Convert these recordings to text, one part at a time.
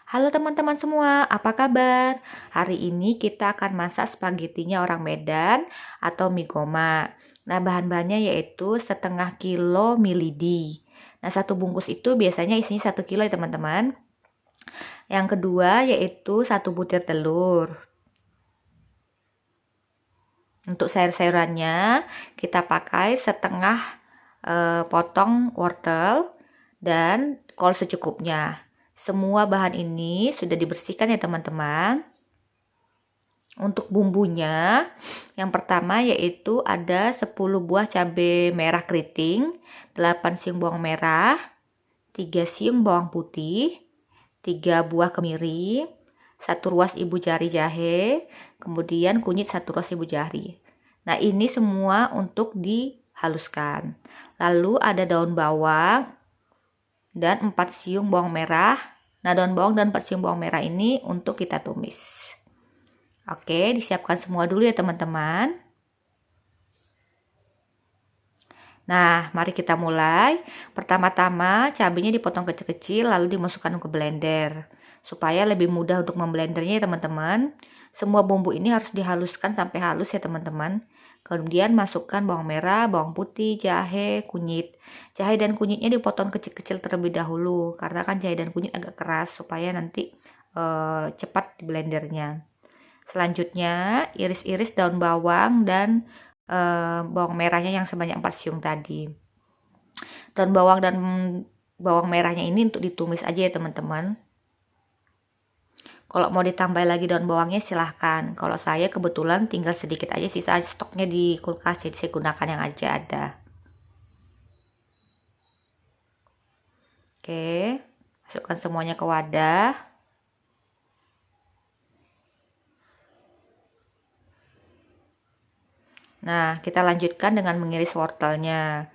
Halo teman-teman semua, apa kabar? Hari ini kita akan masak spagettinya orang Medan atau mie goma. Nah, bahan-bahannya yaitu setengah kilo mie lidi. Nah, satu bungkus itu biasanya isinya 1 kilo ya teman-teman. Yang kedua yaitu 1 butir telur. Untuk sayur-sayurannya kita pakai setengah potong wortel dan kol secukupnya. Semua bahan ini sudah dibersihkan ya teman-teman. Untuk bumbunya, yang pertama yaitu ada 10 buah cabai merah keriting, 8 siung bawang merah, 3 siung bawang putih, 3 buah kemiri, 1 ruas ibu jari jahe, kemudian kunyit 1 ruas ibu jari. Nah, ini semua untuk dihaluskan. Lalu ada daun bawang dan 4 siung bawang merah. Nah, daun bawang dan 4 siung bawang merah ini untuk kita tumis. Oke, disiapkan semua dulu ya teman-teman. Nah, mari kita mulai. Pertama-tama cabenya dipotong kecil-kecil lalu dimasukkan ke blender. Supaya lebih mudah untuk memblendernya ya teman-teman. Semua bumbu ini harus dihaluskan sampai halus ya teman-teman. Kemudian masukkan bawang merah, bawang putih, jahe, kunyit. Jahe dan kunyitnya dipotong kecil-kecil terlebih dahulu. Karena kan jahe dan kunyit agak keras supaya nanti cepat di blendernya. Selanjutnya, iris-iris daun bawang dan bawang merahnya yang sebanyak 4 siung tadi. Daun bawang dan bawang merahnya ini untuk ditumis aja ya teman-teman. Kalau mau ditambah lagi daun bawangnya silahkan. Kalau saya kebetulan tinggal sedikit aja, sisa stoknya di kulkas, jadi saya gunakan yang aja ada. Oke, masukkan semuanya ke wadah. Nah, kita lanjutkan dengan mengiris wortelnya.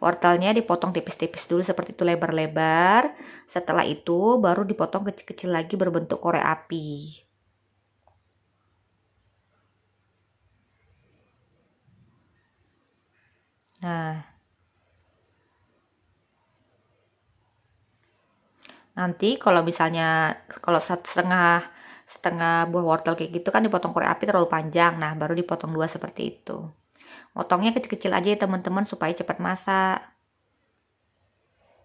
Wortelnya dipotong tipis-tipis dulu seperti itu lebar-lebar. Setelah itu baru dipotong kecil-kecil lagi berbentuk korek api. Nah, nanti kalau misalnya setengah buah wortel kayak gitu kan dipotong korek api terlalu panjang. Nah, baru dipotong dua seperti itu. Potongnya kecil-kecil aja ya teman-teman supaya cepat masak.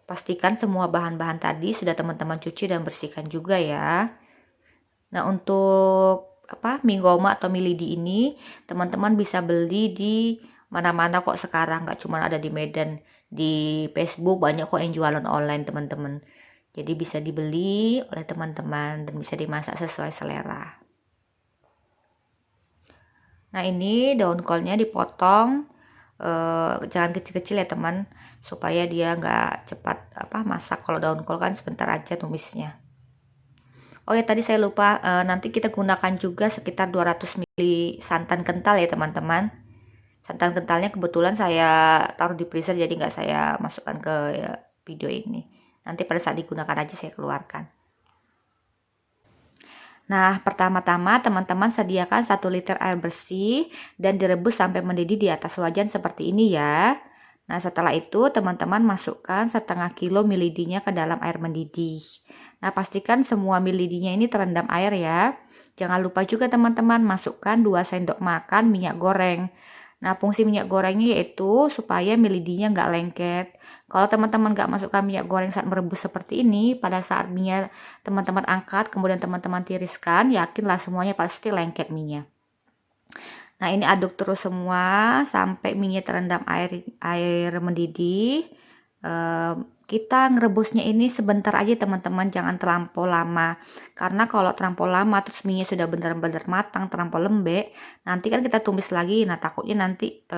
Pastikan semua bahan-bahan tadi sudah teman-teman cuci dan bersihkan juga ya. Nah, untuk mie goma atau mie lidi ini teman-teman bisa beli di mana-mana kok sekarang, nggak cuma ada di Medan, di Facebook banyak kok yang jualan online teman-teman. Jadi bisa dibeli oleh teman-teman dan bisa dimasak sesuai selera. Nah, ini daun kolnya dipotong jangan kecil-kecil ya teman, supaya dia nggak cepat masak. Kalau daun kol kan sebentar aja tumisnya. Oh ya, tadi saya lupa, nanti kita gunakan juga sekitar 200 ml santan kental ya teman-teman. Santan kentalnya kebetulan saya taruh di freezer, jadi nggak saya masukkan ke video ini. Nanti pada saat digunakan aja saya keluarkan. Nah, pertama-tama teman-teman sediakan 1 liter air bersih dan direbus sampai mendidih di atas wajan seperti ini ya. Nah, setelah itu teman-teman masukkan setengah kilo mie lidinya ke dalam air mendidih. Nah, pastikan semua mie lidinya ini terendam air ya. Jangan lupa juga teman-teman masukkan 2 sendok makan minyak goreng. Nah, fungsi minyak gorengnya yaitu supaya mie lidinya nggak lengket. Kalau teman-teman nggak masukkan minyak goreng saat merebus seperti ini, pada saat minyak teman-teman angkat, kemudian teman-teman tiriskan, yakinlah semuanya pasti lengket minyak. Nah, ini aduk terus semua sampai minyak terendam air mendidih. Kita ngerebusnya ini sebentar aja teman-teman, jangan terlampau lama. Karena kalau terlampau lama terus minyak sudah benar-benar matang, terlampau lembek, nanti kan kita tumis lagi. Nah, takutnya nanti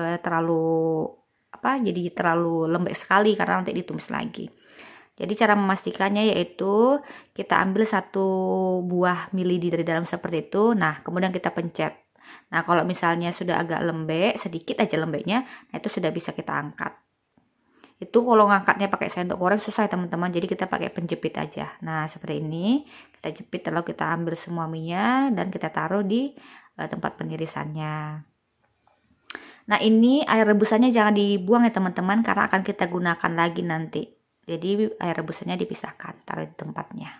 jadi terlalu lembek sekali karena nanti ditumis lagi. Jadi cara memastikannya yaitu kita ambil 1 buah mie lidi dari dalam seperti itu. Nah, kemudian kita pencet. Nah, kalau misalnya sudah agak lembek, sedikit aja lembeknya, nah itu sudah bisa kita angkat. Itu kalau ngangkatnya pakai sendok goreng susah ya teman-teman, jadi kita pakai penjepit aja. Nah, seperti ini, kita jepit lalu kita ambil semua minyak dan kita taruh di tempat penirisannya. Nah, ini air rebusannya jangan dibuang ya teman-teman, karena akan kita gunakan lagi nanti. Jadi air rebusannya dipisahkan, taruh di tempatnya.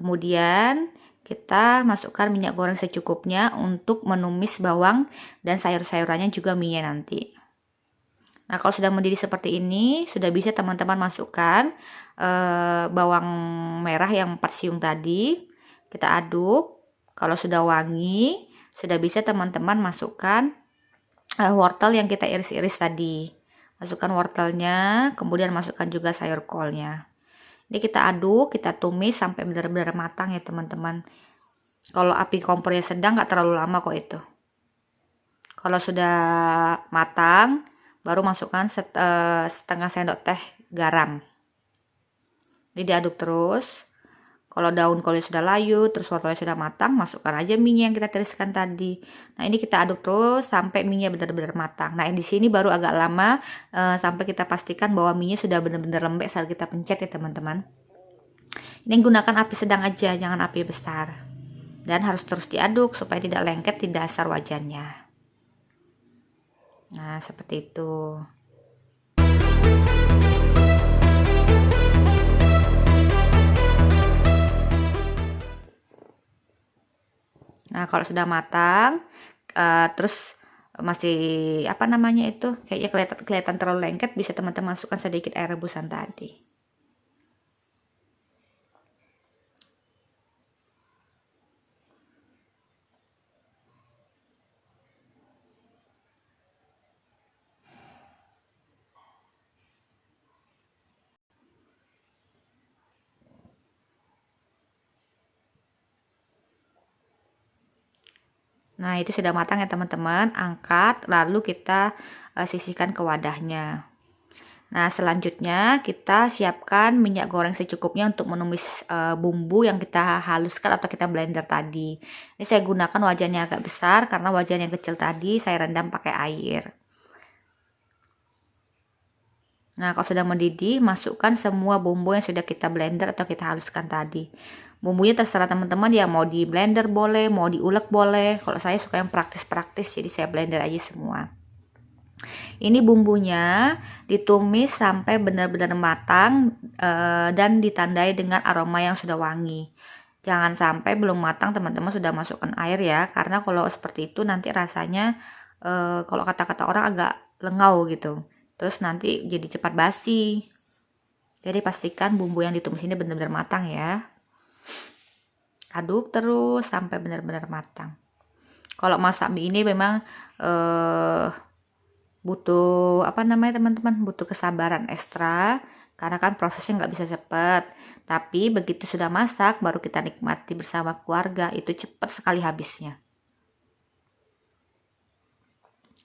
Kemudian kita masukkan minyak goreng secukupnya untuk menumis bawang dan sayur-sayurannya juga mie nanti. Nah, kalau sudah mendidih seperti ini, sudah bisa teman-teman masukkan bawang merah yang 4 siung tadi. Kita aduk. Kalau sudah wangi, sudah bisa teman-teman masukkan wortel yang kita iris-iris tadi. Masukkan wortelnya, kemudian masukkan juga sayur kolnya. Ini kita aduk, kita tumis sampai benar-benar matang ya teman-teman. Kalau api kompornya sedang nggak terlalu lama kok itu. Kalau sudah matang, baru masukkan setengah sendok teh garam. Ini diaduk terus. Kalau daun kolnya sudah layu, terus wortelnya sudah matang, masukkan aja mie yang kita tiriskan tadi. Nah, ini kita aduk terus sampai mie benar-benar matang. Nah, di sini baru agak lama sampai kita pastikan bahwa mie sudah benar-benar lembek saat kita pencet ya teman-teman. Ini gunakan api sedang aja, jangan api besar. Dan harus terus diaduk supaya tidak lengket di dasar wajannya. Nah, seperti itu. Nah, kalau sudah matang, terus masih apa namanya itu, kayaknya kelihatan terlalu lengket, bisa teman-teman masukkan sedikit air rebusan tadi. Nah, itu sudah matang ya teman-teman. Angkat, lalu kita sisihkan ke wadahnya. Nah, selanjutnya kita siapkan minyak goreng secukupnya untuk menumis bumbu yang kita haluskan atau kita blender tadi. Ini saya gunakan wajannya agak besar karena wajan yang kecil tadi saya rendam pakai air. Nah, kalau sudah mendidih, masukkan semua bumbu yang sudah kita blender atau kita haluskan tadi. Bumbunya terserah teman-teman ya, mau di blender boleh, mau diulek boleh. Kalau saya suka yang praktis-praktis, jadi saya blender aja semua. Ini bumbunya ditumis sampai benar-benar matang dan ditandai dengan aroma yang sudah wangi. Jangan sampai belum matang teman-teman sudah masukkan air ya, karena kalau seperti itu nanti rasanya kalau kata-kata orang agak lengau gitu. Terus nanti jadi cepat basi. Jadi pastikan bumbu yang ditumis ini benar-benar matang ya. Aduk terus sampai benar-benar matang. Kalau masak mie ini memang butuh apa namanya teman-teman, butuh kesabaran ekstra karena kan prosesnya nggak bisa cepat. Tapi begitu sudah masak baru kita nikmati bersama keluarga, itu cepat sekali habisnya.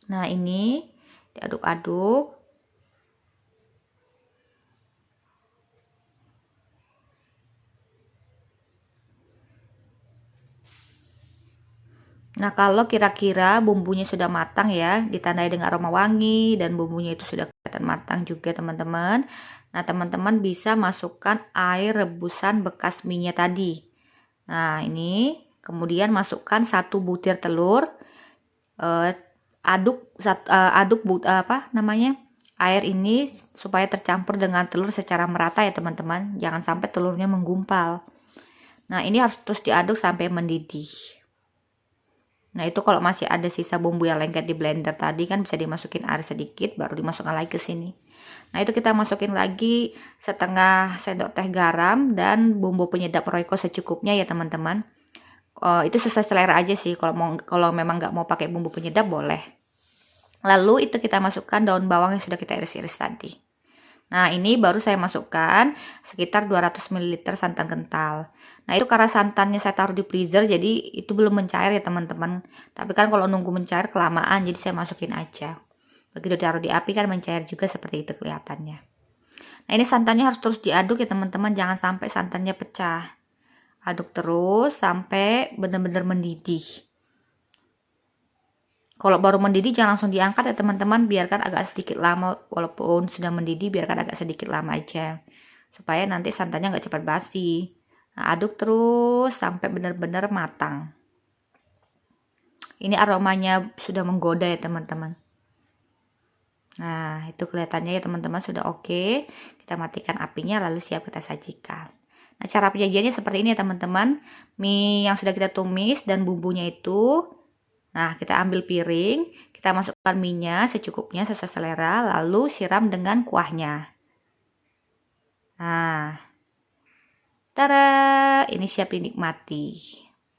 Nah, ini diaduk-aduk. Nah, kalau kira-kira bumbunya sudah matang ya, ditandai dengan aroma wangi dan bumbunya itu sudah kelihatan matang juga teman-teman. Nah, teman-teman bisa masukkan air rebusan bekas mie-nya tadi. Nah, ini kemudian masukkan 1 butir telur. Aduk apa namanya? Air ini supaya tercampur dengan telur secara merata ya teman-teman. Jangan sampai telurnya menggumpal. Nah, ini harus terus diaduk sampai mendidih. Nah, itu kalau masih ada sisa bumbu yang lengket di blender tadi kan bisa dimasukin air sedikit baru dimasukkan lagi ke sini. Nah, itu kita masukin lagi setengah sendok teh garam dan bumbu penyedap Royco secukupnya ya teman-teman. Itu sesuai selera aja sih, kalau memang nggak mau pakai bumbu penyedap boleh. Lalu itu kita masukkan daun bawang yang sudah kita iris-iris tadi. Nah, ini baru saya masukkan sekitar 200 ml santan kental. Nah, itu karena santannya saya taruh di freezer, jadi itu belum mencair ya teman-teman. Tapi kan kalau nunggu mencair kelamaan, jadi saya masukin aja. Begitu taruh di api kan mencair juga seperti itu kelihatannya. Nah, ini santannya harus terus diaduk ya teman-teman, jangan sampai santannya pecah. Aduk terus sampai benar-benar mendidih. Kalau baru mendidih jangan langsung diangkat ya teman-teman, biarkan agak sedikit lama, walaupun sudah mendidih biarkan agak sedikit lama aja supaya nanti santannya nggak cepat basi. Nah, aduk terus sampai benar-benar matang. Ini aromanya sudah menggoda ya teman-teman. Nah, itu kelihatannya ya teman-teman sudah oke. Kita matikan apinya lalu siap kita sajikan. Nah, cara penyajiannya seperti ini ya teman-teman. Mie yang sudah kita tumis dan bumbunya itu. Nah, kita ambil piring, kita masukkan mie-nya secukupnya sesuai selera, lalu siram dengan kuahnya. Nah, tada, ini siap dinikmati.